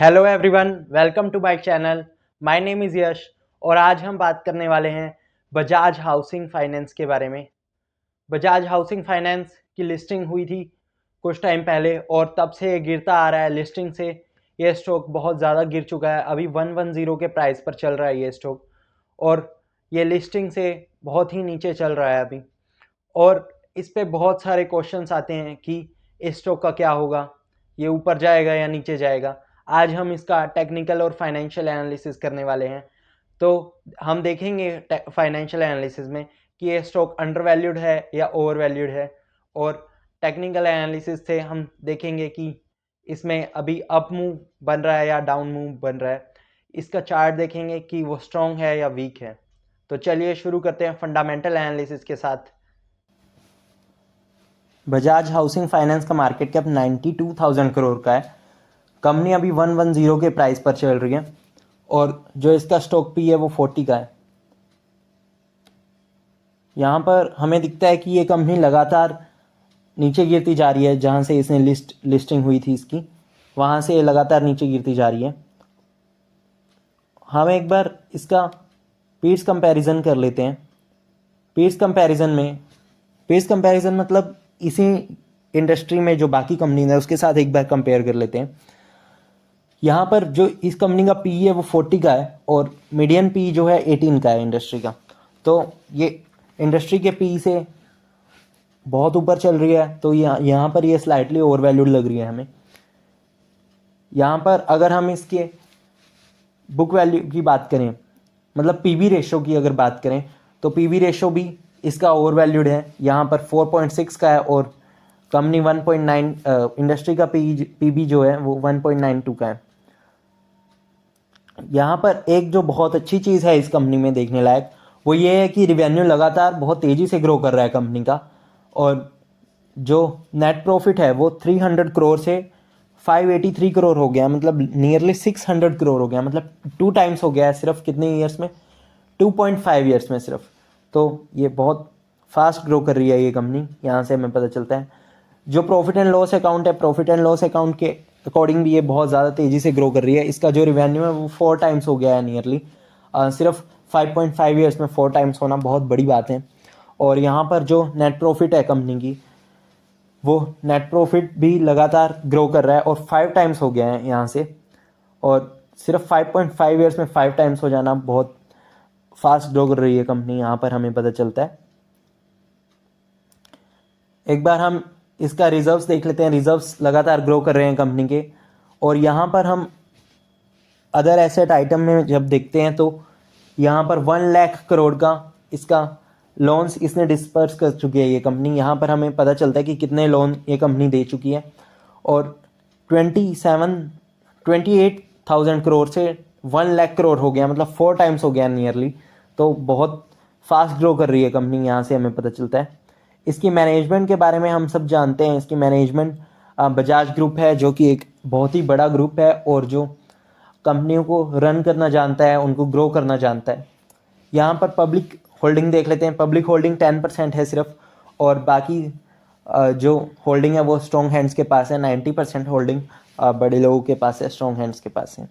Hello everyone, welcome to my channel. My name is Yash और आज हम बात करने वाले हैं बजाज हाउसिंग फाइनेंस के बारे में। बजाज हाउसिंग फाइनेंस की लिस्टिंग हुई थी कुछ टाइम पहले और तब से ये गिरता आ रहा है। लिस्टिंग से ये स्टॉक बहुत ज़्यादा गिर चुका है। अभी 110 के प्राइस पर चल रहा है ये स्टॉक और ये लिस्टिंग से बहुत ही नीचे चल रहा है अभी। और इस पे बहुत सारे क्वेश्चंस आते हैं कि इस स्टॉक का क्या होगा, ये ऊपर जाएगा या नीचे जाएगा। आज हम इसका टेक्निकल और फाइनेंशियल एनालिसिस करने वाले हैं। तो हम देखेंगे फाइनेंशियल एनालिसिस में कि ये स्टॉक अंडर वैल्यूड है या ओवर वैल्यूड है, और टेक्निकल एनालिसिस से हम देखेंगे कि इसमें अभी अप मूव बन रहा है या डाउन मूव बन रहा है। इसका चार्ट देखेंगे कि वो स्ट्रॉन्ग है या वीक है। तो चलिए शुरू करते हैं फंडामेंटल एनालिसिस के साथ। बजाज हाउसिंग फाइनेंस का मार्केट कैप 92,000 करोड़ का है। कंपनी अभी 110 के प्राइस पर चल रही है और जो इसका स्टॉक पी है वो 40 का है। यहाँ पर हमें दिखता है कि ये कंपनी लगातार नीचे गिरती जा रही है। जहाँ से इसने लिस्टिंग हुई थी इसकी, वहाँ से ये लगातार नीचे गिरती जा रही है। हम एक बार इसका पीर्स कंपैरिजन कर लेते हैं। पीर्स कंपैरिजन मतलब इसी इंडस्ट्री में जो बाकी कंपनी है उसके साथ एक बार कंपेयर कर लेते हैं। यहाँ पर जो इस कंपनी का पी है वो 40 का है और मीडियन पी जो है 18 का है इंडस्ट्री का। तो ये इंडस्ट्री के पी से बहुत ऊपर चल रही है, तो यहाँ पर ये स्लाइटली ओवर वैल्यूड लग रही है हमें। यहाँ पर अगर हम इसके बुक वैल्यू की बात करें, मतलब पीबी रेशो की अगर बात करें, तो पीबी रेशो भी इसका ओवर वैल्यूड है। यहाँ पर 4.6 का है और कंपनी 1.9, इंडस्ट्री का पीबी जो है वो 1.92 का है। यहाँ पर एक जो बहुत अच्छी चीज़ है इस कंपनी में देखने लायक, वो ये है कि रिवेन्यू लगातार बहुत तेज़ी से ग्रो कर रहा है कंपनी का, और जो नेट प्रॉफिट है वो 300 करोड़ से 583 करोड़ हो गया, मतलब नियरली 600 करोड़ हो गया, मतलब 2 टाइम्स हो गया है सिर्फ कितने ईयर्स में, 2.5 ईयर्स में सिर्फ। तो ये बहुत फास्ट ग्रो कर रही है ये कंपनी, यहाँ से हमें पता चलता है। जो प्रॉफिट एंड लॉस अकाउंट है, प्रॉफिट एंड लॉस अकाउंट के अकॉर्डिंग भी ये बहुत ज़्यादा तेज़ी से ग्रो कर रही है। इसका जो रिवेन्यू है वो 4 टाइम्स हो गया है नियरली। सिर्फ 5.5 ईयर्स में 4 टाइम्स होना बहुत बड़ी बात है। और यहाँ पर जो नेट प्रॉफिट है कंपनी की, वो नेट प्रॉफिट भी लगातार ग्रो कर रहा है और 5 टाइम्स हो गया है यहाँ से। और सिर्फ 5.5 ईयर्स में 5 टाइम्स हो जाना बहुत फास्ट ग्रो कर रही है कंपनी, यहाँ पर हमें पता चलता है। एक बार हम इसका रिजर्व्स देख लेते हैं। रिजर्व्स लगातार ग्रो कर रहे हैं कंपनी के, और यहाँ पर हम अदर एसेट आइटम में जब देखते हैं तो यहाँ पर 1 लाख करोड़ का इसका लोन्स इसने डिस्पर्स कर चुकी है ये कंपनी। यहाँ पर हमें पता चलता है कि कितने लोन ये कंपनी दे चुकी है, और 28,000 करोड़ से 1 लाख करोड़ हो गया, मतलब 4 टाइम्स हो गया नियरली। तो बहुत फास्ट ग्रो कर रही है कंपनी, यहाँ से हमें पता चलता है। इसकी मैनेजमेंट के बारे में हम सब जानते हैं। इसकी मैनेजमेंट बजाज ग्रुप है, जो कि एक बहुत ही बड़ा ग्रुप है और जो कंपनियों को रन करना जानता है, उनको ग्रो करना जानता है। यहाँ पर पब्लिक होल्डिंग देख लेते हैं। पब्लिक होल्डिंग 10% है सिर्फ, और बाकी जो होल्डिंग है वो स्ट्रॉन्ग हैंड्स के पास है। 90% होल्डिंग बड़े लोगों के पास है, स्ट्रॉन्ग हैंड्स के पास है।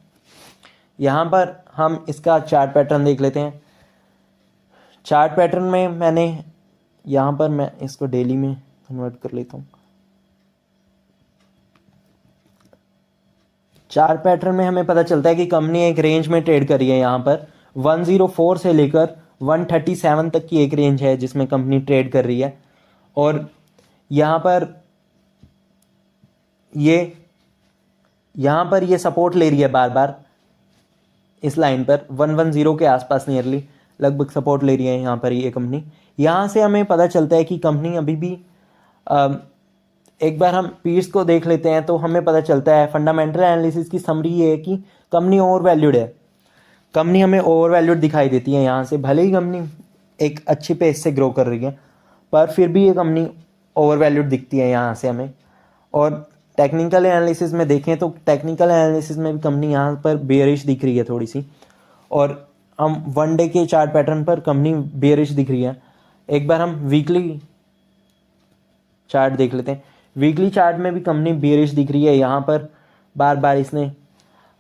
यहाँ पर हम इसका चार्ट पैटर्न देख लेते हैं। चार्ट पैटर्न में मैं इसको डेली में कन्वर्ट कर लेता हूँ। चार्ट पैटर्न में हमें पता चलता है कि कंपनी एक रेंज में ट्रेड कर रही है। यहाँ पर 104 से लेकर 137 तक की एक रेंज है जिसमें कंपनी ट्रेड कर रही है, और यहाँ पर ये सपोर्ट ले रही है बार बार इस लाइन पर 110 के आसपास नियरली लगभग सपोर्ट ले रही है यहाँ पर ये कंपनी। यहाँ से हमें पता चलता है कि कंपनी अभी भी एक बार हम पीर्स को देख लेते हैं तो हमें पता चलता है, फंडामेंटल एनालिसिस की समरी ये है कि कंपनी ओवर वैल्यूड है। कंपनी हमें ओवर वैल्यूड दिखाई देती है यहाँ से। भले ही कंपनी एक अच्छी पेस से ग्रो कर रही है, पर फिर भी ये कंपनी ओवर वैल्यूड दिखती है यहाँ से हमें। और टेक्निकल एनालिसिस में देखें तो टेक्निकल एनालिसिस में भी कंपनी यहाँ पर बेयरिश दिख रही है थोड़ी सी, और हम 1 डे के चार्ट पैटर्न पर कंपनी बेयरिश दिख रही है। एक बार हम वीकली चार्ट देख लेते हैं। वीकली चार्ट में भी कंपनी बेयरिश दिख रही है। यहाँ पर बार बार इसने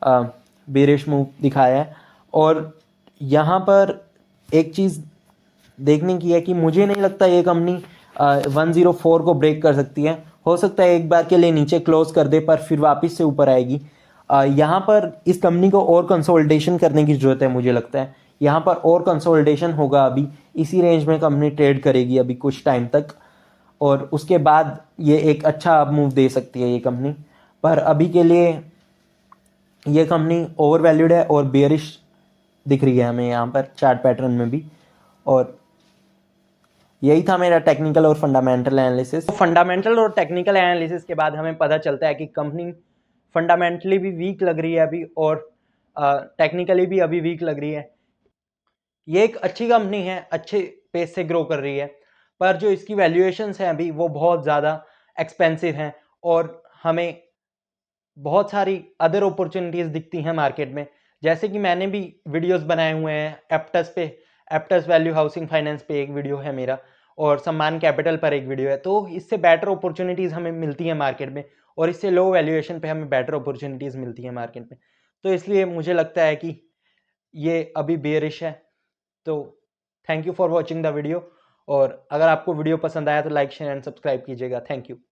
बेरिश मूव दिखाया है। और यहाँ पर एक चीज़ देखने की है कि मुझे नहीं लगता ये कंपनी 104 को ब्रेक कर सकती है। हो सकता है एक बार के लिए नीचे क्लोज कर दे, पर फिर वापस से ऊपर आएगी। यहाँ पर इस कंपनी को और कंसोलिडेशन करने की ज़रूरत है। मुझे लगता है यहाँ पर और कंसोलिडेशन होगा। अभी इसी रेंज में कंपनी ट्रेड करेगी अभी कुछ टाइम तक, और उसके बाद ये एक अच्छा मूव दे सकती है ये कंपनी। पर अभी के लिए ये कंपनी ओवर वैल्यूड है और बेयरिश दिख रही है हमें यहाँ पर चार्ट पैटर्न में भी। और यही था मेरा टेक्निकल और फंडामेंटल एनालिसिस। तो फंडामेंटल और टेक्निकल एनालिसिस के बाद हमें पता चलता है कि कंपनी फंडामेंटली भी वीक लग रही है अभी, और टेक्निकली भी अभी वीक लग रही है। ये एक अच्छी कंपनी है, अच्छे पेस से ग्रो कर रही है, पर जो इसकी वैल्यूएशंस हैं अभी वो बहुत ज़्यादा एक्सपेंसिव हैं, और हमें बहुत सारी अदर अपॉर्चुनिटीज़ दिखती हैं मार्केट में। जैसे कि मैंने भी वीडियोस बनाए हुए हैं एप्टस पे, एप्टस वैल्यू हाउसिंग फाइनेंस पे एक वीडियो है मेरा, और सम्मान कैपिटल पर एक वीडियो है। तो इससे बेटर अपॉर्चुनिटीज़ हमें मिलती हैं मार्केट में, और इससे लो वैल्यूएशन पे हमें बेटर अपॉर्चुनिटीज़ मिलती हैं मार्केट में। तो इसलिए मुझे लगता है कि ये अभी बेयरिश है। तो thank you for watching the video, और अगर आपको वीडियो पसंद आया तो लाइक शेयर एंड सब्सक्राइब कीजिएगा। Thank you.